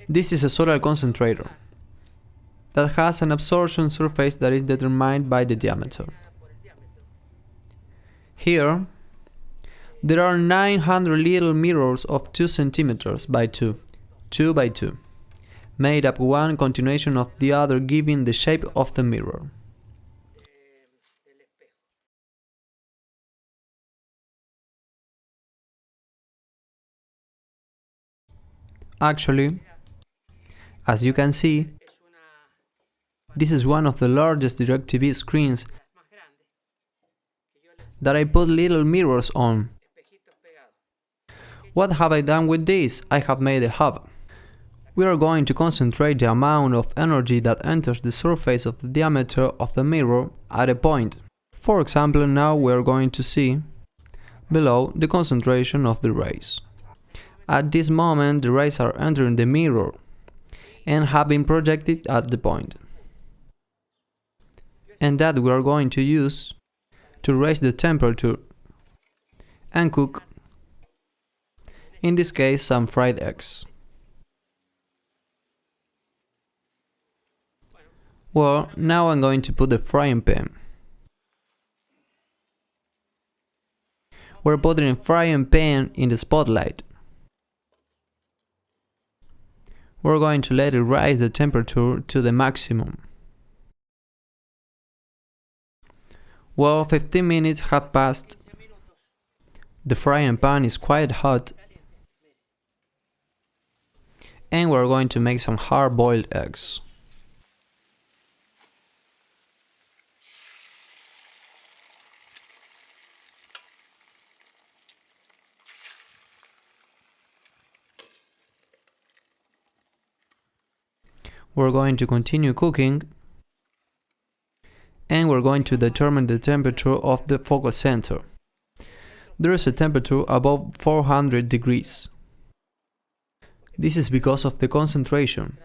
This is a solar concentrator that has an absorption surface that is determined by the diameter. Here, there are 900 little mirrors of 2 cm by 2 by 2, made up one continuation of the other, giving the shape of the mirror. Actually, as you can see, this is one of the largest DirecTV screens that I put little mirrors on. What have I done with this? I have made a hub. We are going to concentrate the amount of energy that enters the surface of the diameter of the mirror at a point. For example, now we are going to see below the concentration of the rays. At this moment, the rays are entering the mirror and have been projected at the point, and that we are going to use to raise the temperature and cook, in this case, some fried eggs. Well, now I'm going to put the frying pan. We're putting a frying pan in the spotlight. We're going to let it rise the temperature to the maximum. Well, 15 minutes have passed. The frying pan is quite hot, and we're going to make some hard-boiled eggs. We're going to continue cooking, and we're going to determine the temperature of the focus center. There is a temperature above 400 degrees. This is because of the concentration.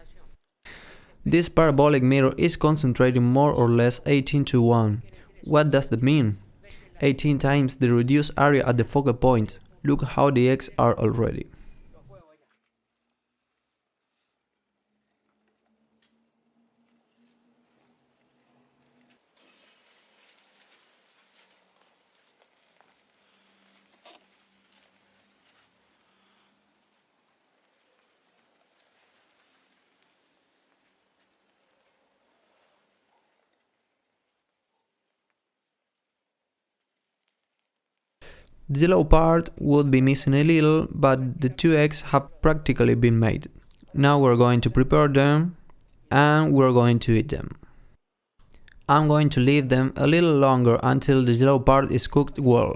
This parabolic mirror is concentrating more or less 18:1. What does that mean? 18 times the reduced area at the focal point. Look how the eggs are already. The yellow part would be missing a little, but the 2 eggs have practically been made. Now we're going to prepare them, and we're going to eat them. I'm going to leave them a little longer until the yellow part is cooked well.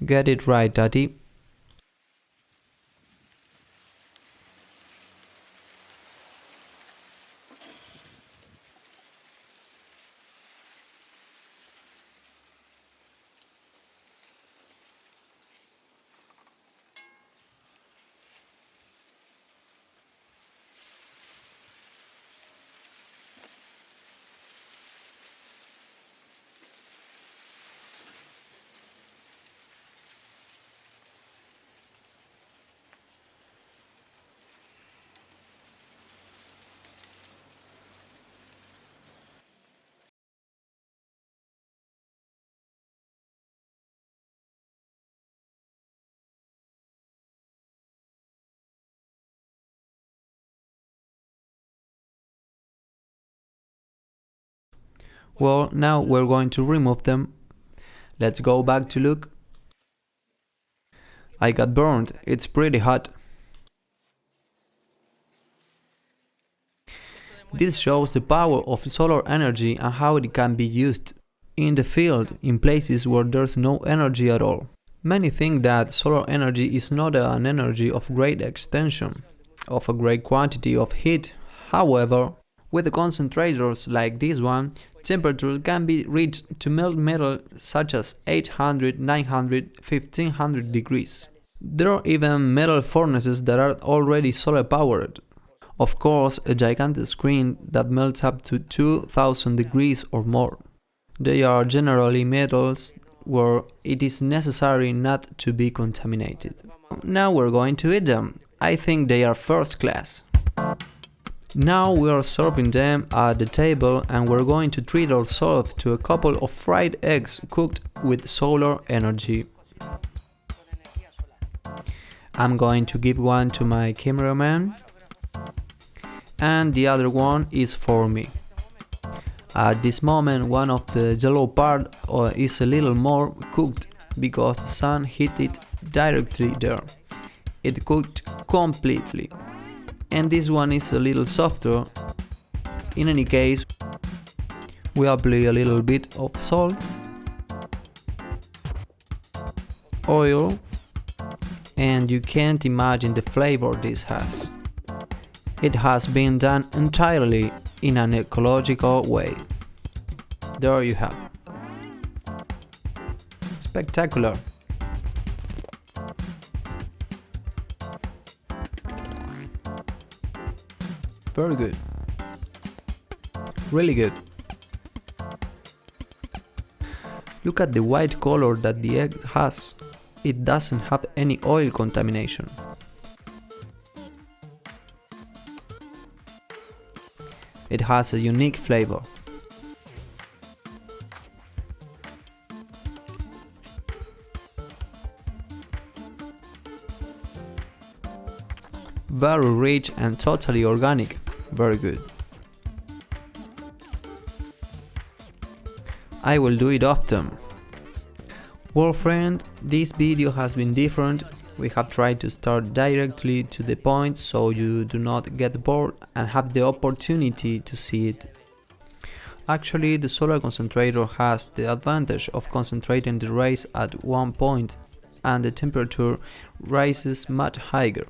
Get it right, Tati. Well, now we're going to remove them. Let's go back to look. I got burned, it's pretty hot. This shows the power of solar energy and how it can be used in the field in places where there's no energy at all. Many think that solar energy is not an energy of great extension, of a great quantity of heat. However, with the concentrators like this one, temperatures can be reached to melt metal such as 800, 900, 1500 degrees. There are even metal furnaces that are already solar powered. Of course, a gigantic screen that melts up to 2000 degrees or more. They are generally metals where it is necessary not to be contaminated. Now we're going to eat them. I think they are first class. Now we are serving them at the table and we're going to treat ourselves to a couple of fried eggs cooked with solar energy. I'm going to give one to my cameraman and the other one is for me. At this moment one of the yellow part is a little more cooked because the sun hit it directly there. It cooked completely. And this one is a little softer. In any case, we apply a little bit of salt, oil, and you can't imagine the flavor this has. It has been done entirely in an ecological way. There you have. Spectacular. Very good. Really good. Look at the white color that the egg has. It doesn't have any oil contamination. It has a unique flavor. Very rich and totally organic. Very good. I will do it often. Well friend, this video has been different. We have tried to start directly to the point so you do not get bored and have the opportunity to see it. Actually, the solar concentrator has the advantage of concentrating the rays at one point and the temperature rises much higher.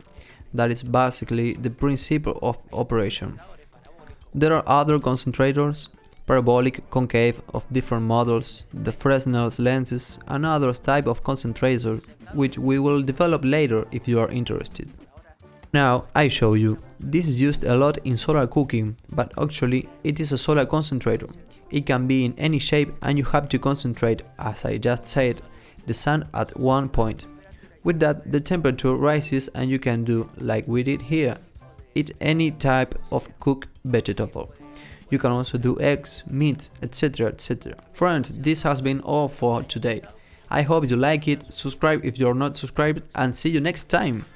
That is basically the principle of operation. There are other concentrators, parabolic, concave of different models, the Fresnel lenses and other type of concentrator which we will develop later if you are interested. Now I show you. This is used a lot in solar cooking, but actually it is a solar concentrator. It can be in any shape and you have to concentrate, as I just said, the sun at one point. With that, the temperature rises and you can do, like we did here, eat any type of cooked vegetable. You can also do eggs, meat, etc, etc. Friends, this has been all for today. I hope you like it, subscribe if you're not subscribed and see you next time!